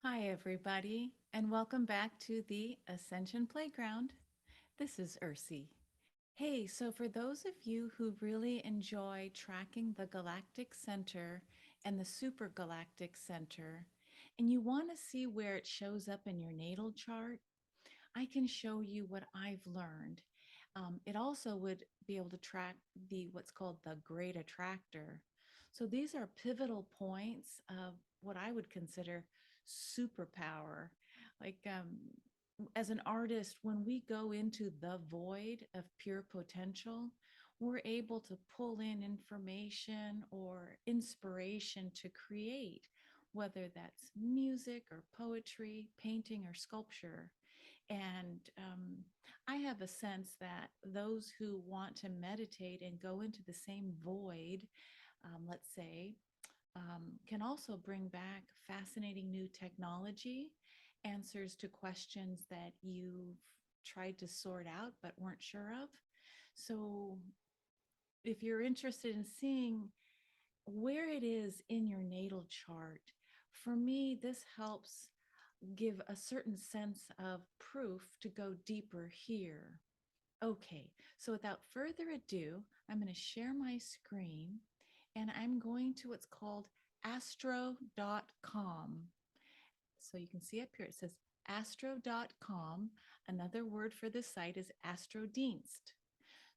Hi, everybody, and welcome back to the Ascension Playground. This is Ursie. Hey, so for those of you who really enjoy tracking the galactic center and the super galactic center, and you want to see where it shows up in your natal chart, I can show you what I've learned. It also would be able to track the what's called the great attractor. So these are pivotal points of what I would consider superpower. Like as an artist, when we go into the void of pure potential, we're able to pull in information or inspiration to create, whether that's music or poetry, painting or sculpture. And I have a sense that those who want to meditate and go into the same void, let's say, can also bring back fascinating new technology, answers to questions that you've tried to sort out but weren't sure of. So, if you're interested in seeing where it is in your natal chart, for me, this helps give a certain sense of proof to go deeper here. Okay, so without further ado, I'm going to share my screen and I'm going to what's called astro.com. So you can see up here it says astro.com. Another word for this site is Astrodienst.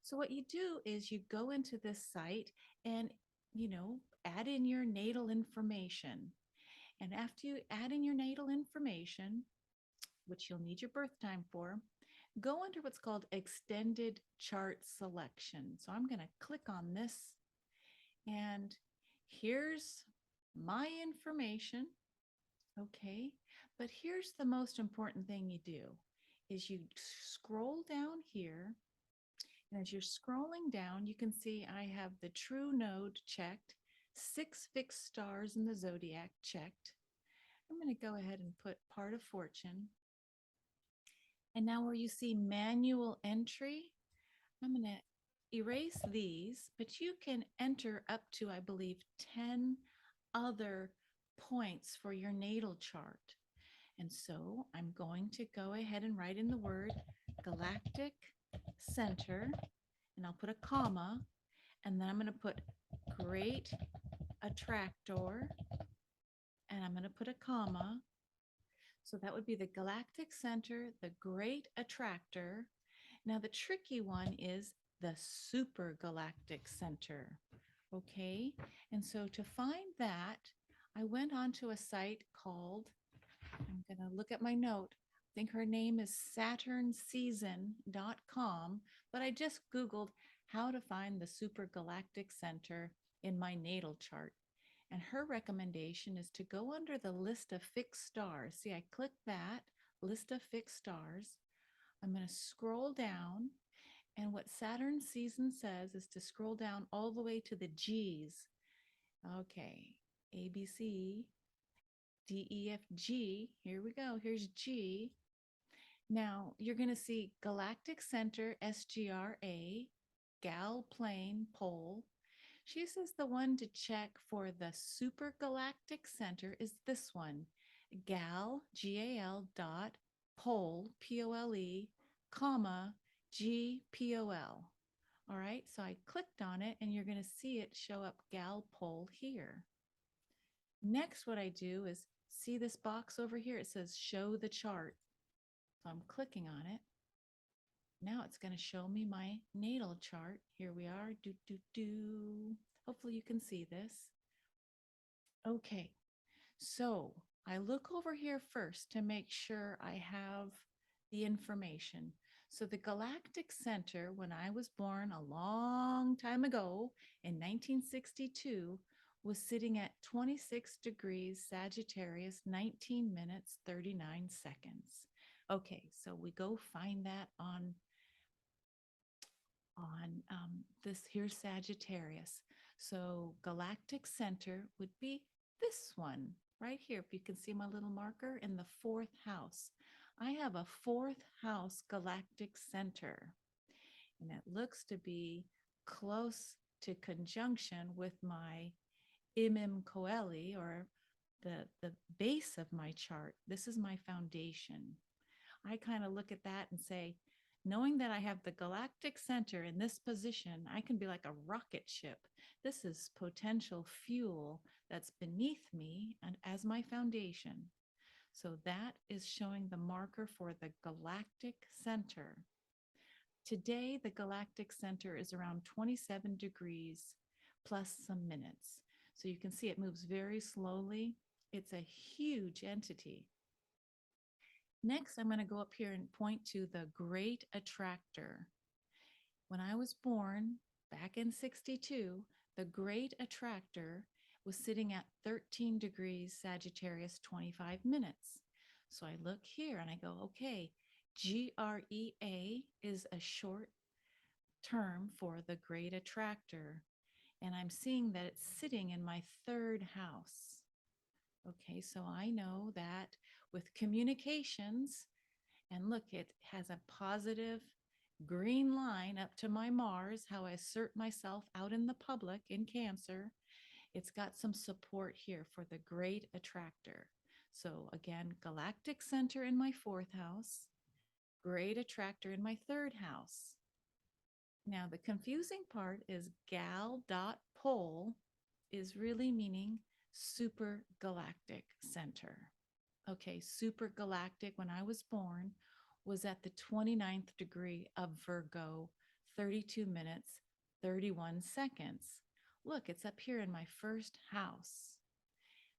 So what you do is you go into this site and add in your natal information. And after you add in your natal information, which you'll need your birth time for, go under what's called extended chart selection. So I'm going to click on this and here's my information. Okay. But here's the most important thing you do is you scroll down here. And as you're scrolling down, you can see I have the true node checked, 6 fixed stars in the zodiac checked. I'm going to go ahead and put part of fortune. And now where you see manual entry, I'm going to erase these, but you can enter up to, I believe, 10 other points for your natal chart. And so I'm going to go ahead and write in the word galactic center, and I'll put a comma, and then I'm going to put great attractor, and I'm going to put a comma. So that would be the galactic center, the great attractor. Now, the tricky one is the super galactic center. Okay. And so to find that, I went onto a site called, I'm going to look at my note. I think her name is saturnseason.com, but I just Googled how to find the super galactic center in my natal chart. And her recommendation is to go under the list of fixed stars. See, I clicked that list of fixed stars. I'm going to scroll down. And what Saturn season says is to scroll down all the way to the G's. Okay, A, B, C, D, E, F, G. Here we go. Here's G. Now you're going to see Galactic Center, SGRA, Gal Plane, Pole. She says the one to check for the Super Galactic Center is this one, gal, G-A-L dot, pole, P-O-L-E, comma, G-P-O-L. All right, so I clicked on it and you're going to see it show up gal pole here. Next, what I do is see this box over here. It says show the chart. So I'm clicking on it. Now it's going to show me my natal chart. Here we are. Do, do, do. Hopefully you can see this. Okay, so I look over here first to make sure I have the information. So the galactic center, when I was born a long time ago in 1962, was sitting at 26 degrees Sagittarius, 19 minutes, 39 seconds. Okay, so we go find that on this here's Sagittarius. So galactic center would be this one right here. If you can see my little marker in the 4th house, I have a 4th house galactic center, and it looks to be close to conjunction with my Imim Coeli, or the base of my chart. This is my foundation. I kind of look at that and say, knowing that I have the galactic center in this position, I can be like a rocket ship. This is potential fuel that's beneath me and as my foundation. So that is showing the marker for the galactic center. Today, the galactic center is around 27 degrees plus some minutes. So you can see it moves very slowly. It's a huge entity. Next, I'm going to go up here and point to the Great Attractor. When I was born back in 62, the Great Attractor was sitting at 13 degrees Sagittarius, 25 minutes. So I look here and I go, okay, GREA is a short term for the Great Attractor. And I'm seeing that it's sitting in my third house. Okay, so I know that with communications, and look, it has a positive green line up to my Mars, how I assert myself out in the public in Cancer. It's got some support here for the Great Attractor. So again, galactic center in my fourth house, Great Attractor in my third house. Now, the confusing part is gal.pole is really meaning super galactic center. Okay, super galactic when I was born was at the 29th degree of Virgo, 32 minutes, 31 seconds. Look, it's up here in my first house.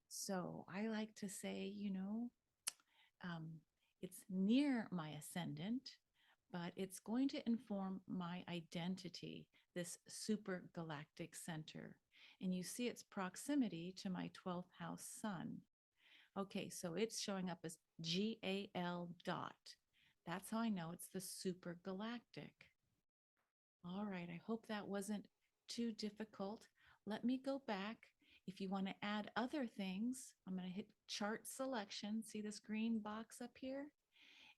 So I like to say, it's near my ascendant, but it's going to inform my identity, this super galactic center. And you see its proximity to my 12th house sun. Okay, so it's showing up as GAL dot. That's how I know it's the super galactic. All right, I hope that wasn't too difficult. Let me go back. If you want to add other things, I'm going to hit chart selection. See this green box up here?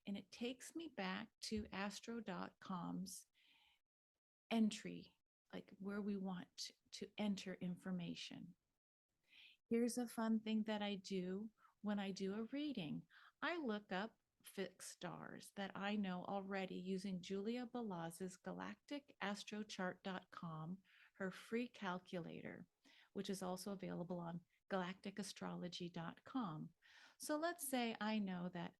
And it takes me back to astro.com's entry, like where we want to enter information. Here's a fun thing that I do when I do a reading. I look up fixed stars that I know already using Julia Balaz's galacticastrochart.com, her free calculator, which is also available on galacticastrology.com. So let's say I know that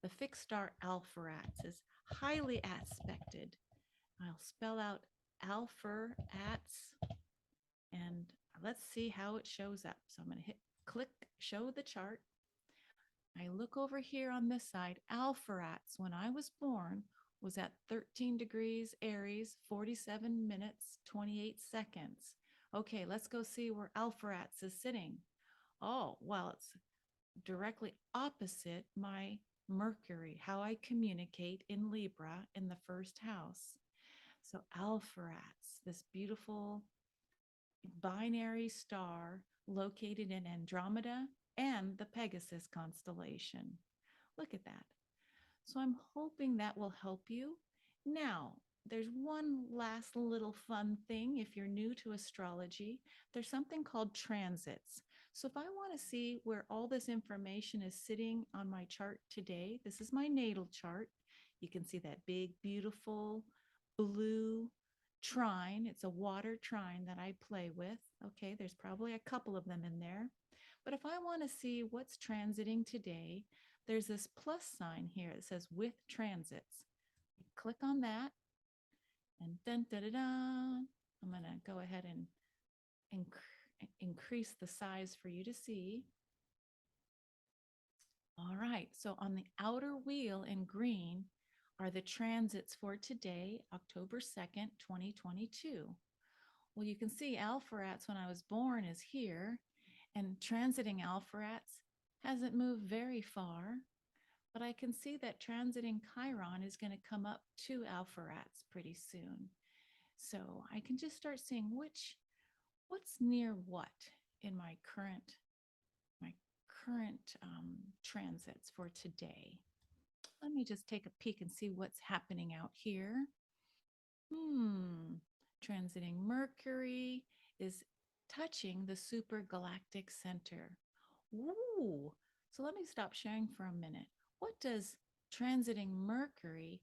the fixed star Alpheratz is highly aspected. I'll spell out Alpheratz and let's see how it shows up. So I'm going to hit click show the chart. I look over here on this side. Alpheratz, when I was born, was at 13 degrees Aries, 47 minutes, 28 seconds. Okay, let's go see where Alpheratz is sitting. Oh, well, it's directly opposite my Mercury, how I communicate in Libra in the first house. So Alpheratz, this beautiful binary star located in Andromeda and the Pegasus constellation. Look at that. So I'm hoping that will help you. Now, there's one last little fun thing. If you're new to astrology, there's something called transits. So if I want to see where all this information is sitting on my chart today, this is my natal chart. You can see that big, beautiful blue trine. It's a water trine that I play with. Okay, there's probably a couple of them in there. But if I want to see what's transiting today, there's this plus sign here. It says with transits. Click on that and dun, da, da, da. I'm going to go ahead and increase the size for you to see. All right, so on the outer wheel in green are the transits for today, October 2nd, 2022. Well, you can see Alpheratz when I was born is here, and transiting Alpheratz hasn't moved very far, but I can see that transiting Chiron is going to come up to Alpheratz pretty soon. So I can just start seeing what's near what in my current transits for today. Let me just take a peek and see what's happening out here. Transiting Mercury is touching the supergalactic center. Ooh, so let me stop sharing for a minute. What does transiting Mercury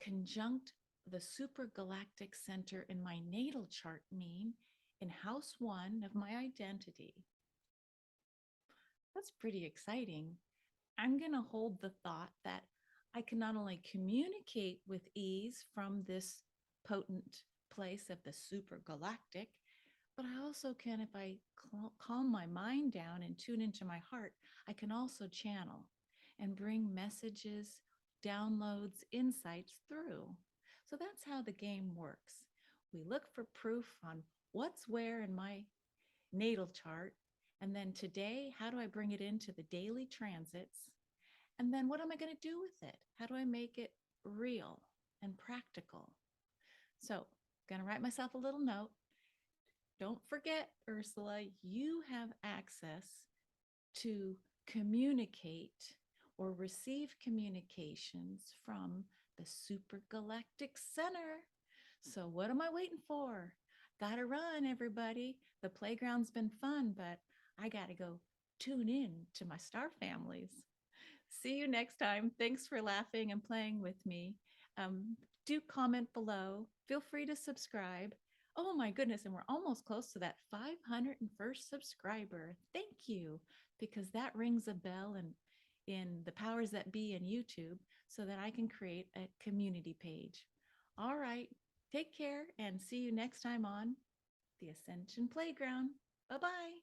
conjunct the supergalactic center in my natal chart mean in house 1 of my identity? That's pretty exciting. I'm going to hold the thought that I can not only communicate with ease from this potent place of the supergalactic, but I also can, if I calm my mind down and tune into my heart, I can also channel and bring messages, downloads, insights through. So that's how the game works. We look for proof on what's where in my natal chart. And then today, how do I bring it into the daily transits? And then what am I going to do with it? How do I make it real and practical? So I'm going to write myself a little note. Don't forget, Ursula, you have access to communicate or receive communications from the supergalactic center. So what am I waiting for? Gotta run, everybody. The playground's been fun, but I gotta go tune in to my star families. See you next time. Thanks for laughing and playing with me. Do comment below. Feel free to subscribe. Oh my goodness, and we're almost close to that 501st subscriber. Thank you, because that rings a bell in the powers that be in YouTube so that I can create a community page. All right, take care and see you next time on the Ascension Playground. Bye-bye.